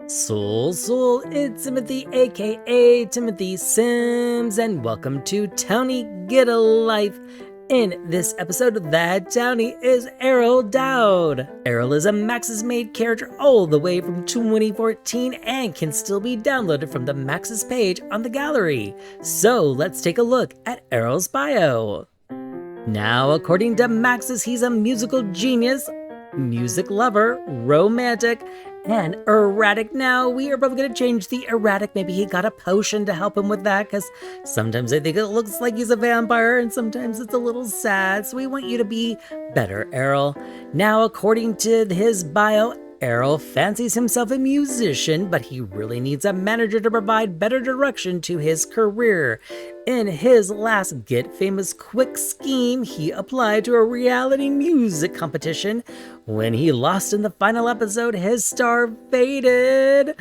Soul, it's Timothy, aka Timothy Sims, and welcome to Townie Get a Life. In this episode, that Townie is Erroll Dowd. Erroll is a Maxis made character all the way from 2014 and can still be downloaded from the Maxis page on the gallery. So let's take a look at Erroll's bio. Now, according to Maxis, he's a musical genius, music lover, romantic, and erratic. Now, we are probably going to change the erratic. Maybe he got a potion to help him with that, because sometimes I think it looks like he's a vampire, and sometimes it's a little sad, so we want you to be better, Erroll. Now, according to his bio, Erroll fancies himself a musician, but he really needs a manager to provide better direction to his career. In his last Get Famous Quick scheme, he applied to a reality music competition. When he lost in the final episode, his star faded.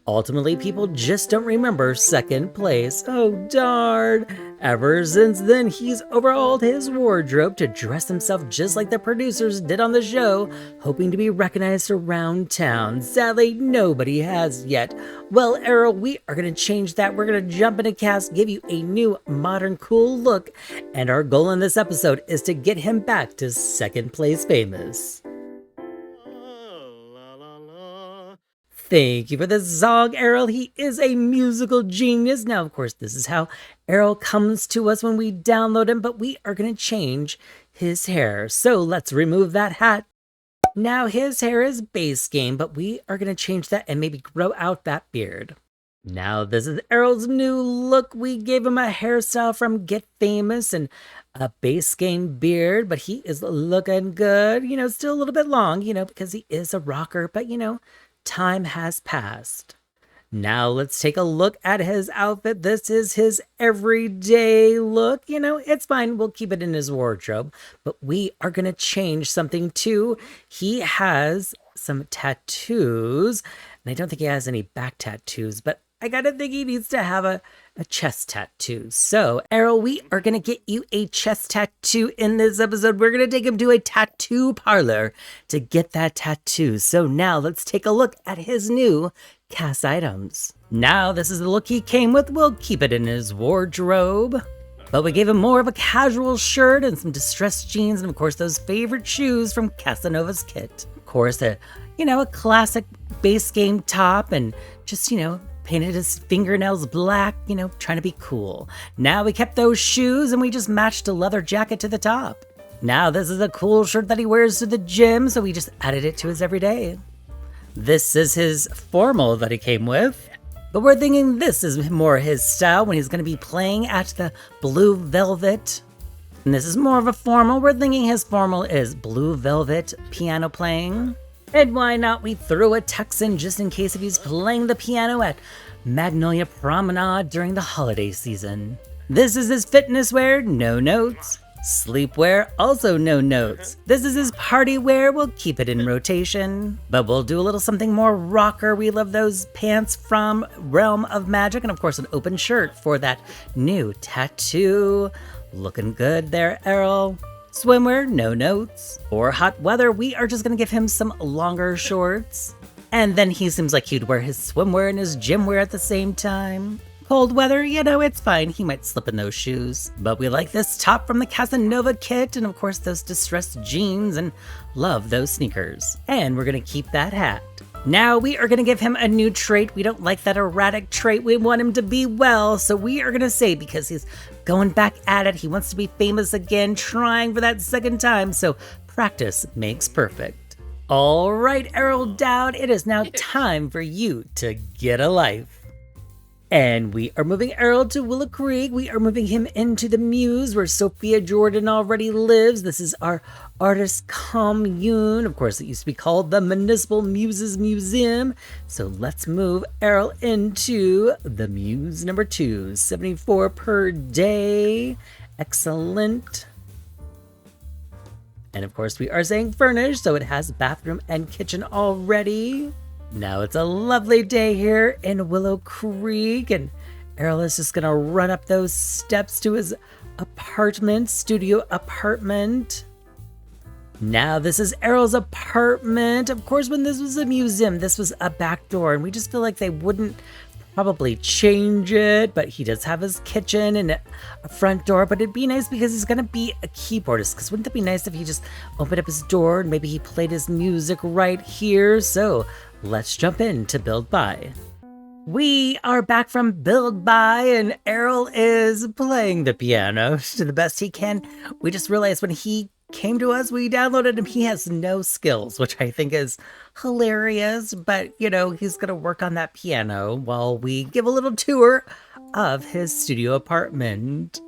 Ultimately, people just don't remember second place. Oh darn. Ever since then, he's overhauled his wardrobe to dress himself just like the producers did on the show, hoping to be recognized around town. Sadly, nobody has yet. Well, Erroll, we are going to change that. We're going to jump into cast, give you a new, modern, cool look, and our goal in this episode is to get him back to second place famous. Thank you for the song, Erroll. He is a musical genius. Now, of course, this is how Erroll comes to us when we download him, but we are going to change his hair. So let's remove that hat. Now, his hair is base game, but we are going to change that and maybe grow out that beard. Now, this is Erroll's new look. We gave him a hairstyle from Get Famous and a base game beard, but he is looking good. You know, still a little bit long, because he is a rocker, but time has passed. Now let's take a look at his outfit. This is his everyday look. It's fine. We'll keep it in his wardrobe, but we are going to change something too. He has some tattoos, and I don't think he has any back tattoos, but I gotta think he needs to have a chest tattoo. So, Erroll, we are gonna get you a chest tattoo in this episode. We're gonna take him to a tattoo parlor to get that tattoo. So now let's take a look at his new cast items. Now, this is the look he came with. We'll keep it in his wardrobe. But we gave him more of a casual shirt and some distressed jeans, and of course those favorite shoes from Casanova's kit. Of course, a classic base game top, and just, painted his fingernails black, trying to be cool. Now we kept those shoes and we just matched a leather jacket to the top. Now this is a cool shirt that he wears to the gym, so we just added it to his everyday. This is his formal that he came with, but we're thinking this is more his style when he's going to be playing at the Blue Velvet. And this is more of a formal. We're thinking his formal is Blue Velvet piano playing. And why not, we threw a tux in just in case if he's playing the piano at Magnolia Promenade during the holiday season. This is his fitness wear, no notes. Sleepwear, also no notes. This is his party wear, we'll keep it in rotation. But we'll do a little something more rocker. We love those pants from Realm of Magic, and of course an open shirt for that new tattoo. Looking good there, Erroll. Swimwear, no notes. For hot weather, we are just gonna give him some longer shorts. And then he seems like he'd wear his swimwear and his gym wear at the same time. Cold weather, it's fine. He might slip in those shoes. But we like this top from the Casanova kit, and of course those distressed jeans, and love those sneakers. And we're gonna keep that hat. Now we are gonna give him a new trait. We don't like that erratic trait. We want him to be well, so we are gonna say, because he's going back at it, he wants to be famous again, trying for that second time, so practice makes perfect. All right, Erroll Dowd, it is now time for you to get a life. And we are moving Erroll to Willow Creek. We are moving him into the Muse, where Sophia Jordan already lives. This is our artist commune. Of course, it used to be called the Municipal Muses Museum. So let's move Erroll into the Muse number 2, 74 per day. Excellent. And of course, we are saying furnished, so it has bathroom and kitchen already. Now it's a lovely day here in Willow Creek, and Erroll is just gonna run up those steps to his studio apartment. Now this is Errol's apartment. Of course, when this was a museum, this was a back door, and we just feel like they wouldn't probably change it, but he does have his kitchen and a front door. But it'd be nice because he's gonna be a keyboardist, because wouldn't it be nice if he just opened up his door and maybe he played his music right here? So let's jump in to Build By. We are back from Build By, and Erroll is playing the piano to the best he can. We just realized when he came to us, we downloaded him, he has no skills, which I think is hilarious, but you know, he's gonna work on that piano while we give a little tour of his studio apartment.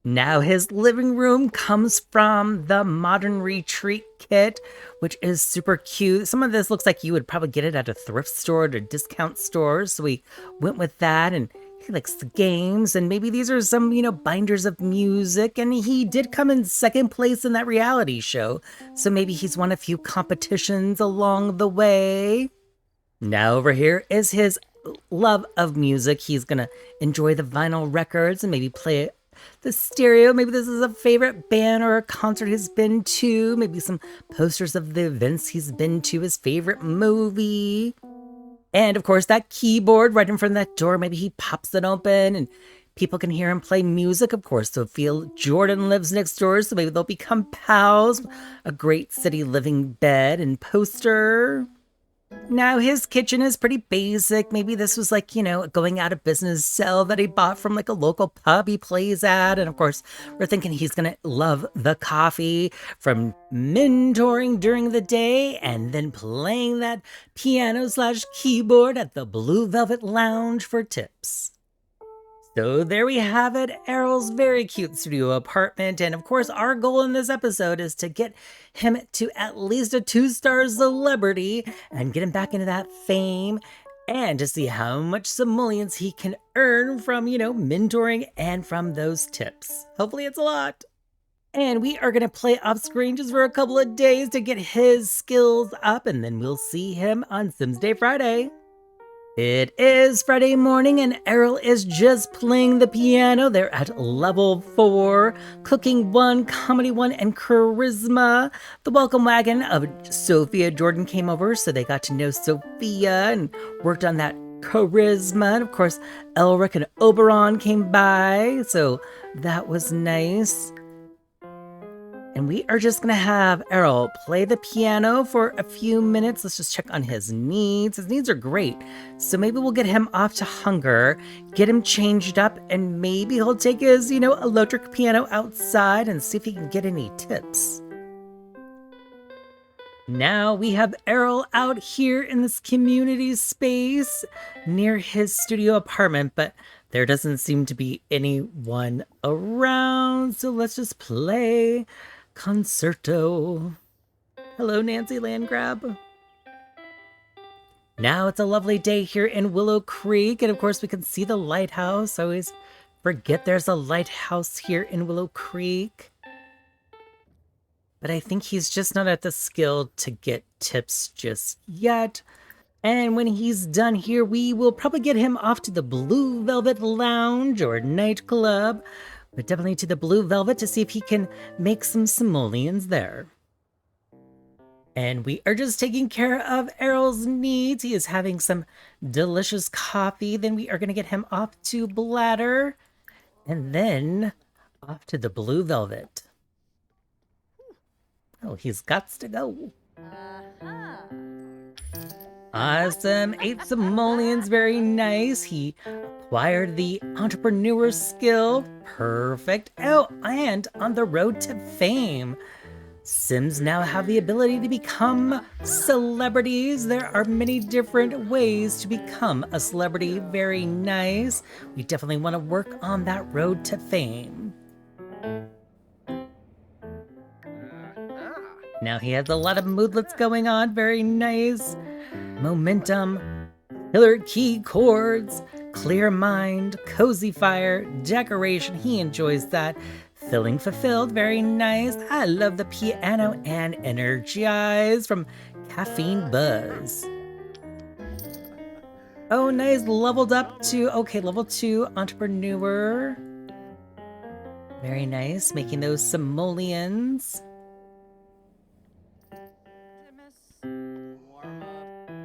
Now his living room comes from the Modern Retreat kit, which is super cute. Some of this looks like you would probably get it at a thrift store or a discount store, so we went with that. And he likes the games, and maybe these are some, you know, binders of music, and he did come in second place in that reality show, so maybe he's won a few competitions along the way. Now over here is his love of music. He's gonna enjoy the vinyl records and maybe play the stereo. Maybe this is a favorite band or a concert he's been to, maybe some posters of the events he's been to, his favorite movie. And of course, that keyboard right in front of that door, maybe he pops it open and people can hear him play music, of course. Sophia Jordan lives next door, so maybe they'll become pals. A great city living bed and poster. Now his kitchen is pretty basic. Maybe this was like, you know, a going out of business cell that he bought from like a local pub he plays at. And of course, we're thinking he's gonna love the coffee from mentoring during the day and then playing that piano/keyboard at the Blue Velvet Lounge for tips. So there we have it, Erroll's very cute studio apartment, and of course our goal in this episode is to get him to at least a 2-star celebrity and get him back into that fame and to see how much simoleons he can earn from, you know, mentoring and from those tips. Hopefully it's a lot. And we are going to play off screen just for a couple of days to get his skills up, and then we'll see him on Sims Day Friday. It is Friday morning and Erroll is just playing the piano. They're at level 4, cooking 1, comedy 1, and charisma. The welcome wagon of Sophia Jordan came over, so they got to know Sophia and worked on that charisma. And of course, Elric and Oberon came by, so that was nice. And we are just gonna have Erroll play the piano for a few minutes. Let's just check on his needs. His needs are great. So maybe we'll get him off to hunger, get him changed up, and maybe he'll take his, you know, electric piano outside and see if he can get any tips. Now we have Erroll out here in this community space near his studio apartment, but there doesn't seem to be anyone around. So let's just play Concerto. Hello, Nancy Landgrab. Now it's a lovely day here in Willow Creek, and of course we can see the lighthouse. I always forget there's a lighthouse here in Willow Creek. But I think he's just not at the skill to get tips just yet. And when he's done here, we will probably get him off to the Blue Velvet Lounge or nightclub, but definitely to the Blue Velvet to see if he can make some simoleons there. And we are just taking care of Erroll's needs. He is having some delicious coffee. Then we are going to get him off to Bladder and then off to the Blue Velvet. Oh, he's got to go. Awesome. 8 simoleons. Very nice. He acquired the entrepreneur skill. Perfect. Oh, and on the road to fame. Sims now have the ability to become celebrities. There are many different ways to become a celebrity. Very nice. We definitely want to work on that road to fame. Now he has a lot of moodlets going on. Very nice. Momentum, killer key chords, clear mind, cozy fire, decoration. He enjoys that. Feeling fulfilled. Very nice. I love the piano and energize from Caffeine Buzz. Oh, nice. Leveled up to, okay, level 2 entrepreneur. Very nice. Making those simoleons.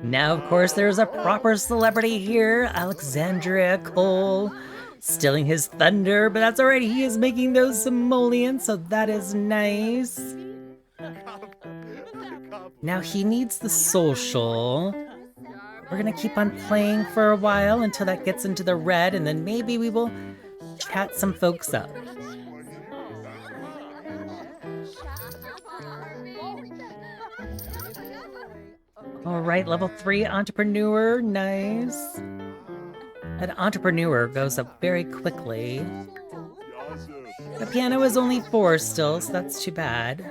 Now, of course, there's a proper celebrity here, Alexandria Cole, stealing his thunder, but that's alright, he is making those simoleons, so that is nice. Now he needs the social. We're gonna keep on playing for a while until that gets into the red, and then maybe we will chat some folks up. All right, level 3 entrepreneur, nice. An entrepreneur goes up very quickly. The piano is only 4 still, so that's too bad.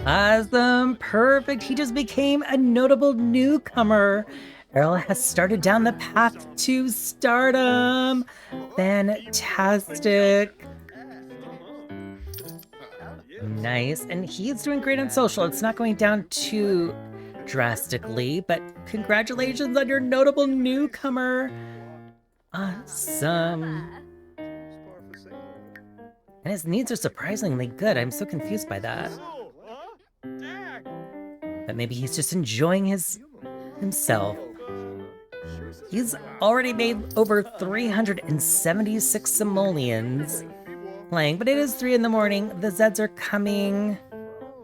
Awesome, perfect. He just became a notable newcomer. Erroll has started down the path to stardom. Fantastic. Nice, and he's doing great on social. It's not going down too drastically, but congratulations on your notable newcomer. Awesome. And his needs are surprisingly good. I'm so confused by that. But maybe he's just enjoying himself. He's already made over 376 simoleons playing, but it is 3 in the morning. The Zeds are coming.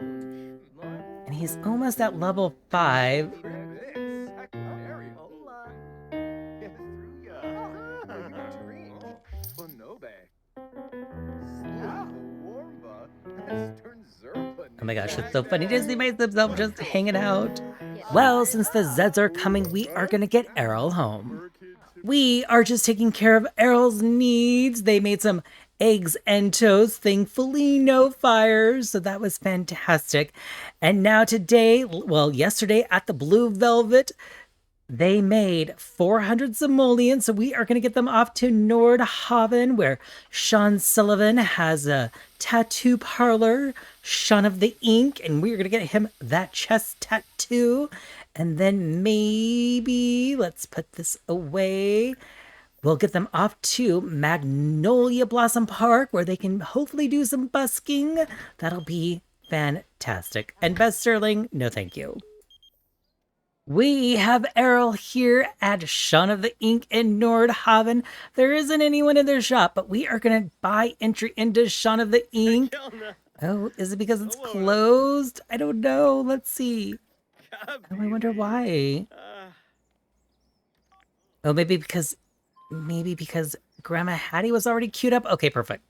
And he's almost at level 5. Oh my gosh, it's so funny. Disney makes himself just hanging out. Well, since the Zeds are coming, we are gonna get Erroll home. We are just taking care of Errol's needs. They made some eggs and toast. Thankfully, no fires, so that was fantastic. And now today, well, yesterday at the Blue Velvet, they made 400 simoleons, so we are going to get them off to Nordhaven, where Sean Sullivan has a tattoo parlor, Sean of the Ink, and we're going to get him that chest tattoo. And then maybe, let's put this away, we'll get them off to Magnolia Blossom Park, where they can hopefully do some busking. That'll be fantastic. And Beth Sterling, no thank you. We have Erroll here at Sean of the Ink in Nordhaven. There isn't anyone in their shop, but we are going to buy entry into Sean of the Ink. Oh, is it because it's closed? I don't know. Let's see. Oh, I wonder why. Oh, maybe because Grandma Hattie was already queued up. Okay, perfect.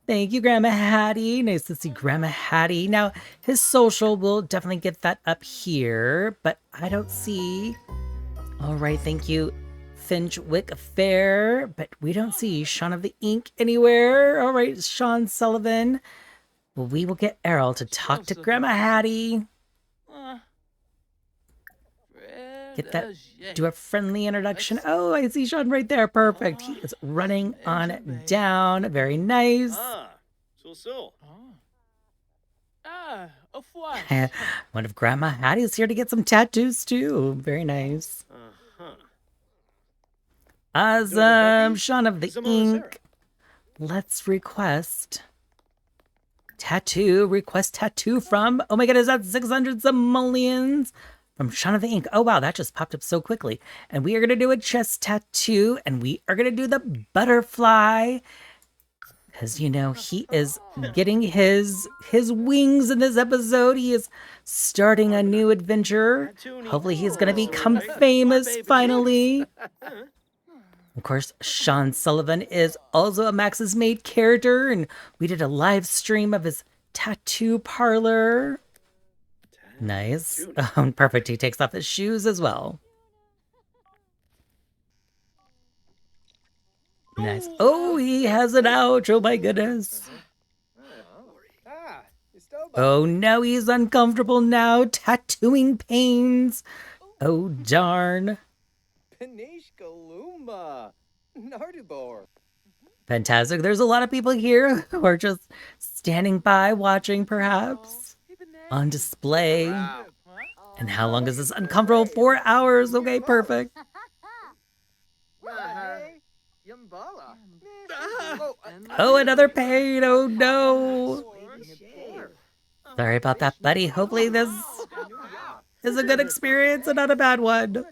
Thank you, Grandma Hattie. Nice to see Grandma Hattie. Now, his social, will definitely get that up here, but I don't see... All right, thank you, Finchwick Fair, but we don't see Sean of the Ink anywhere. All right, Sean Sullivan. Well, we will get Erroll to talk to Grandma Hattie. Get that, do a friendly introduction. Oh, I see Sean right there. Perfect. He is running on down. Very nice. One of Grandma Hattie's here to get some tattoos too. Very nice. Awesome. Sean of the Ink. Let's request tattoo. Request tattoo from, oh my god, is that 600 simoleons? From Sean of the Ink. Oh, wow, that just popped up so quickly. And we are going to do a chest tattoo, and we are going to do the butterfly. Because, you know, he is getting his wings in this episode. He is starting a new adventure. Hopefully he's going to become famous, finally. Of course, Sean Sullivan is also a Maxis made character, and we did a live stream of his tattoo parlor. Nice. Perfect. He takes off his shoes as well. Nice. Oh, he has an ouch. Oh my goodness. Oh no, he's uncomfortable now. Tattooing pains. Oh darn. Fantastic. There's a lot of people here who are just standing by, watching perhaps. On display. And how long is this uncomfortable? 4 hours. Okay, perfect. Oh, another pain. Oh, no. Sorry about that, buddy. Hopefully this is a good experience and not a bad one.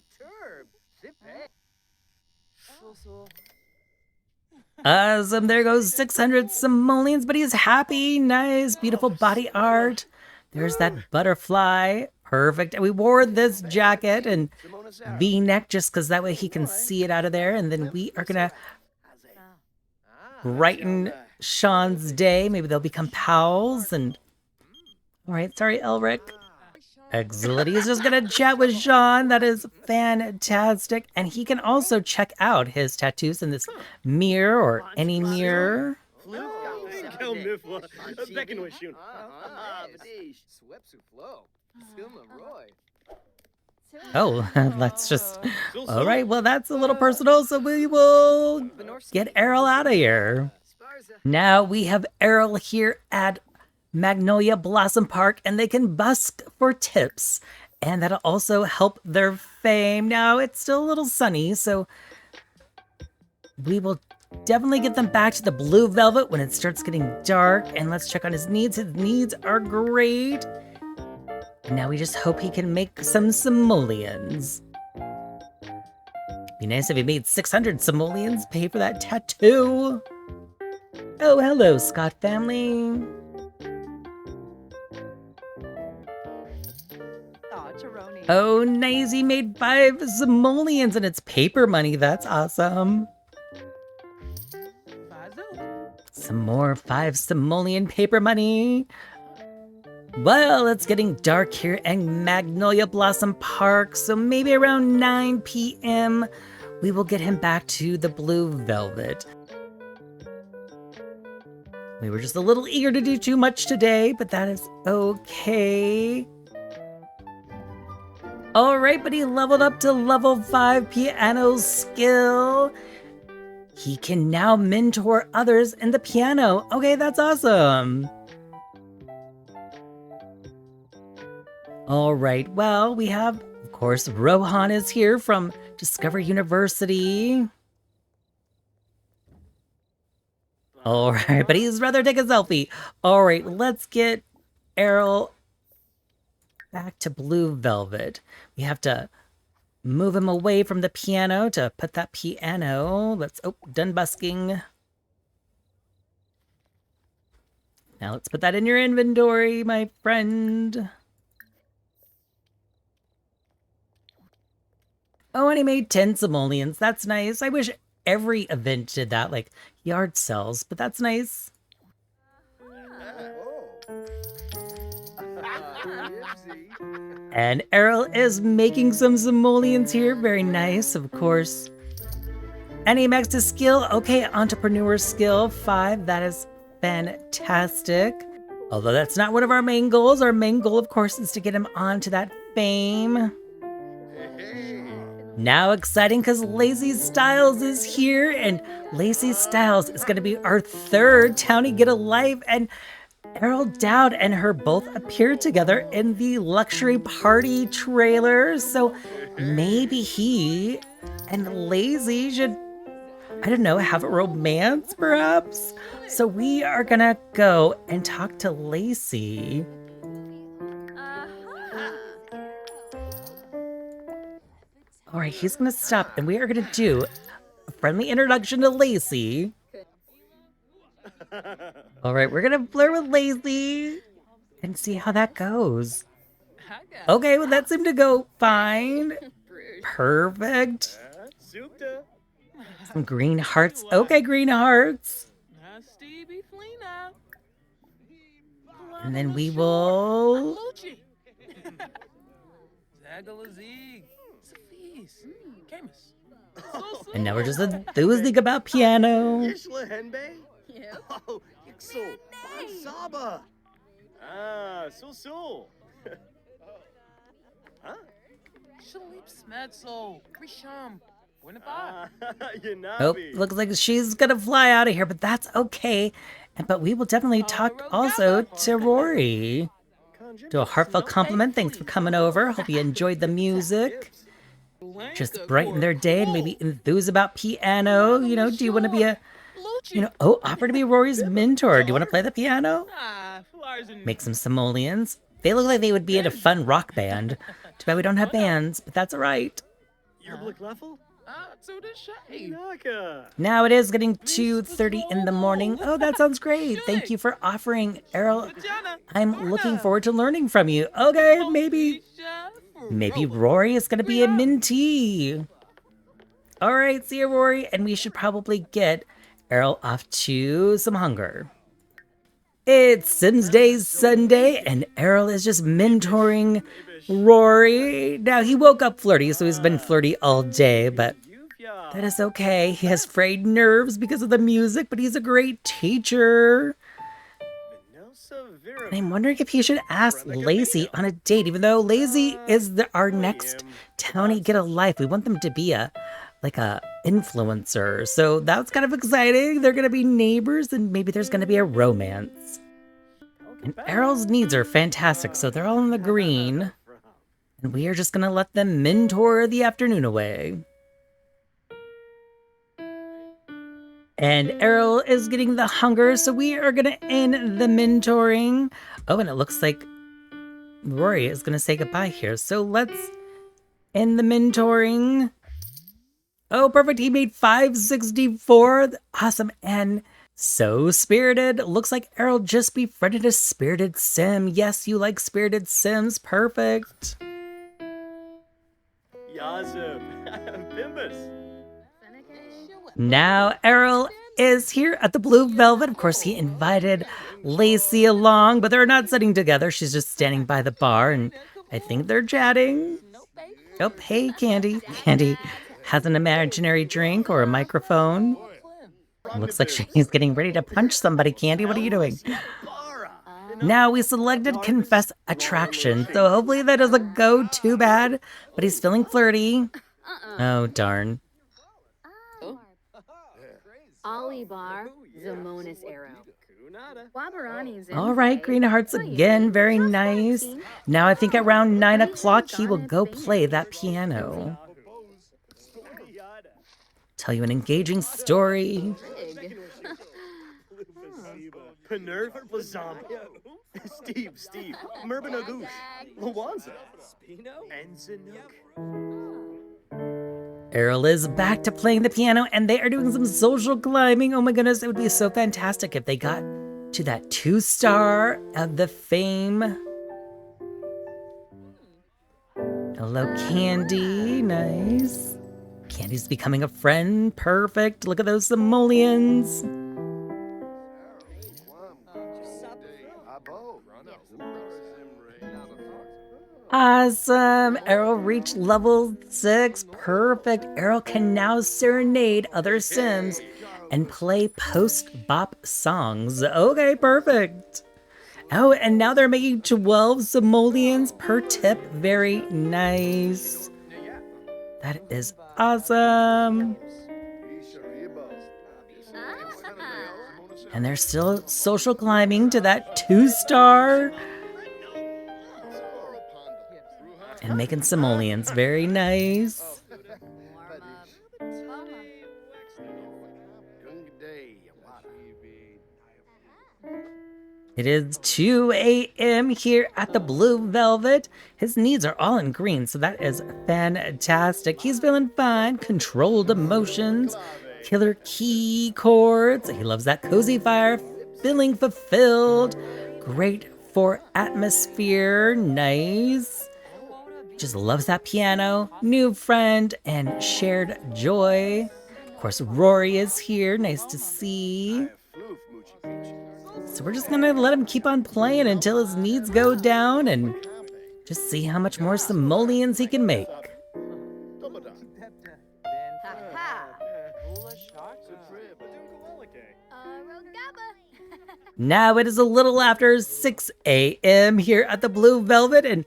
Awesome, there goes 600 simoleons, but he's happy. Nice, beautiful body art. There's that butterfly. Perfect. And we wore this jacket and V-neck just because that way he can see it out of there. And then we are going to brighten Sean's day. Maybe they'll become pals. And all right, sorry, Elric. Excellent. He's just going to chat with Sean. That is fantastic. And he can also check out his tattoos in this mirror or any mirror. Oh, let's just... All right, well, that's a little personal, so we will get Erroll out of here. Now we have Erroll here at Magnolia Blossom Park, and they can busk for tips, and that'll also help their fame. Now, it's still a little sunny, so we will definitely get them back to the blue velvet when it starts getting dark, and let's check on his needs. His needs are great. And now we just hope he can make some simoleons. Be nice if he made 600 simoleons, pay for that tattoo. Oh, hello, Scott family. Oh, nice, he made 5 simoleons and it's paper money. That's awesome. Some more 5 simoleon paper money. Well, it's getting dark here at Magnolia Blossom Park, so maybe around 9 p.m. we will get him back to the blue velvet. We were just a little eager to do too much today, but that is okay. Alright, but he leveled up to level 5 piano skill. He can now mentor others in the piano. Okay, that's awesome. Alright, well, we have, of course, Rohan is here from Discover University. Alright, but he's rather take a selfie. Alright, let's get Erroll back to blue velvet. We have to move him away from the piano to put that piano. Oh, done busking. Now let's put that in your inventory, my friend. Oh, and he made 10 simoleons. That's nice. I wish every event did that, like yard sales, but that's nice. And Erroll is making some simoleons here. Very nice, of course. Any Maxis skill? Okay, entrepreneur skill 5. That is fantastic. Although that's not one of our main goals. Our main goal, of course, is to get him onto that fame. Now exciting because Lacey Styles is here, and Lacey Styles is going to be our 3rd Townie Get a Life, and Erroll Dowd and her both appeared together in the luxury party trailer, so maybe he and Lacey should, I don't know, have a romance perhaps? So we are gonna go and talk to Lacey. Alright, he's gonna stop and we are gonna do a friendly introduction to Lacey. Alright, we're gonna flirt with Lacey and see how that goes. Okay, well that seemed to go fine. Perfect. Some green hearts. Okay, green hearts. And then we will... And now we're just enthusiastic about piano. Oh, looks like she's gonna fly out of here, but that's okay. But we will definitely talk also to Rory. Do a heartfelt compliment. Thanks for coming over. Hope you enjoyed the music. Just brighten their day and maybe enthuse about piano. You know, do you want to be a Offer to be Rory's mentor. Do you want to play the piano? Make some simoleons. They look like they would be in a fun rock band. Too bad we don't have bands, but that's all right. Now it is getting 2:30 in the morning. Oh, that sounds great. Thank you for offering, Erroll. I'm looking forward to learning from you. Okay, maybe Rory is going to be a mentee. All right, see you, Rory. And we should probably get Erroll off to some hunger. It's Sims Day Sunday, and Erroll is just mentoring Rory. Now, he woke up flirty, so he's been flirty all day, but that is okay. He has frayed nerves because of the music, but he's a great teacher. And I'm wondering if he should ask Lacey on a date, even though Lacey is our next townie get a life. We want them to be a influencer. So that's kind of exciting. They're going to be neighbors, and maybe there's going to be a romance. And Errol's needs are fantastic, so they're all in the green. And we are just going to let them mentor the afternoon away. And Erroll is getting the hunger, so we are going to end the mentoring. Oh, and it looks like Rory is going to say goodbye here. So let's end the mentoring. Oh, perfect. He made 564. Awesome. And so spirited. Looks like Erroll just befriended a spirited sim. Yes, you like spirited sims. Perfect. Now Erroll is here at the Blue Velvet. Of course, he invited Lacey along, but they're not sitting together. She's just standing by the bar, and I think they're chatting. Oh, hey, Candy. Candy has an imaginary drink or a microphone. Looks like she's getting ready to punch somebody. Candy, what are you doing? Now we selected Confess Attraction, so hopefully that doesn't go too bad, but he's feeling flirty. Oh, darn. All right, Green Hearts again, very nice. Now I think around 9 o'clock he will go play that piano. Tell you an engaging story. Steve, Merbanagoosh, Lawanza, Erroll is back to playing the piano, and they are doing some social climbing. Oh my goodness, it would be so fantastic if they got to that 2-star of the fame. Hello, Candy. Nice. Candy's becoming a friend. Perfect. Look at those simoleons. Awesome. Erroll reached level 6. Perfect. Erroll can now serenade other Sims and play post-bop songs. Okay, perfect. Oh, and now they're making 12 simoleons per tip. Very nice. That is awesome. And they're still social climbing to that 2-star. And making simoleons. Very nice. It is 2 a.m. here at the Blue Velvet. His needs are all in green, so that is fantastic. He's feeling fine. Controlled emotions. Killer key chords. He loves that cozy fire. Feeling fulfilled. Great for atmosphere. Nice. Just loves that piano. New friend and shared joy. Of course, Rory is here. Nice to see. So we're just gonna let him keep on playing until his needs go down and just see how much more simoleons he can make. Now it is a little after 6 a.m. here at the Blue Velvet, and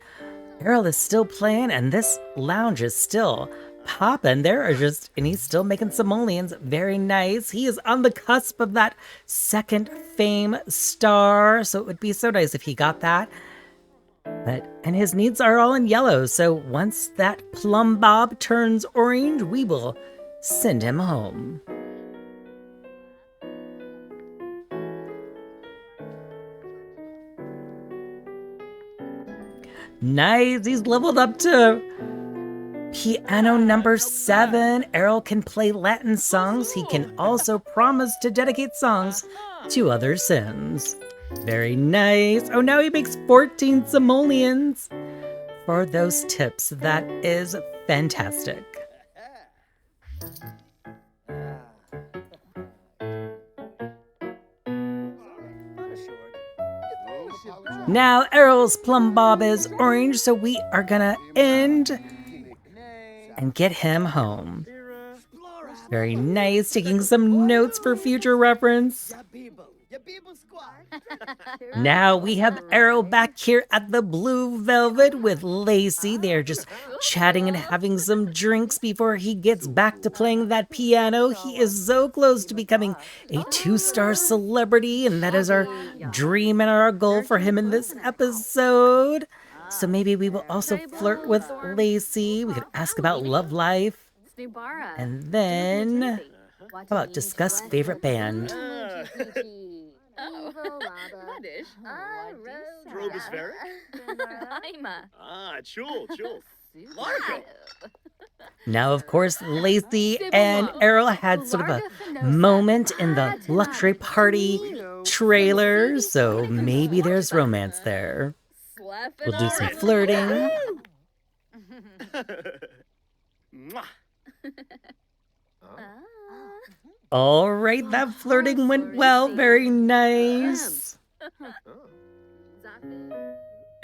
Erroll is still playing, and this lounge is still popping. And he's still making simoleons. Very nice. He is on the cusp of that 2nd fame star, so it would be so nice if he got that. And his needs are all in yellow, so once that plum bob turns orange, we will send him home. Nice, he's leveled up to piano number 7. Erroll can play Latin songs. He can also promise to dedicate songs to other Sims. Very nice. Oh, now he makes 14 simoleons for those tips. That is fantastic. Now Errol's plum bob is orange, so we are gonna end and get him home. Very nice, taking some notes for future reference. Now we have Erroll back here at the Blue Velvet with Lacey. They're just chatting and having some drinks before he gets back to playing that piano. He is so close to becoming a 2-star celebrity, and that is our dream and our goal for him in this episode. So maybe we will also flirt with Lacey. We could ask about love life. And then, how about discuss favorite band? Now, of course, Lacey and Erroll had sort of a moment in the luxury party trailer, so maybe there's romance there. We'll do some flirting. All right, that flirting went well. Very nice.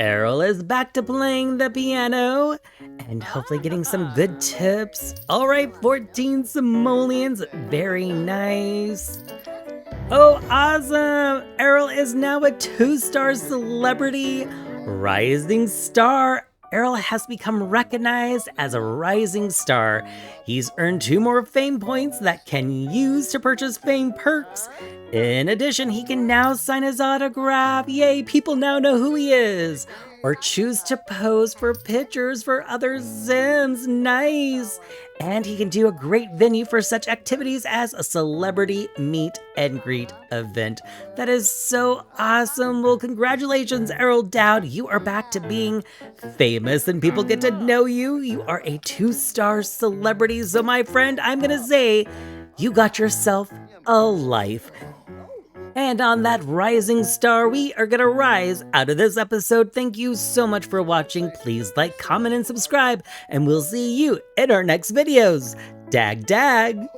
Erroll is back to playing the piano and hopefully getting some good tips. All right, 14 simoleons. Very nice. Oh, awesome. Erroll is now a 2-star celebrity, rising star. Erroll has become recognized as a rising star. He's earned 2 more fame points that can use to purchase fame perks. In addition, he can now sign his autograph. Yay, people now know who he is. Or choose to pose for pictures for other Sims. Nice. And he can do a great venue for such activities as a celebrity meet and greet event. That is so awesome. Well, congratulations, Erroll Dowd. You are back to being famous and people get to know you. You are a 2-star celebrity. So my friend, I'm gonna say you got yourself a life. And on that rising star, we are gonna rise out of this episode. Thank you so much for watching. Please like, comment, and subscribe, and we'll see you in our next videos. Dag dag!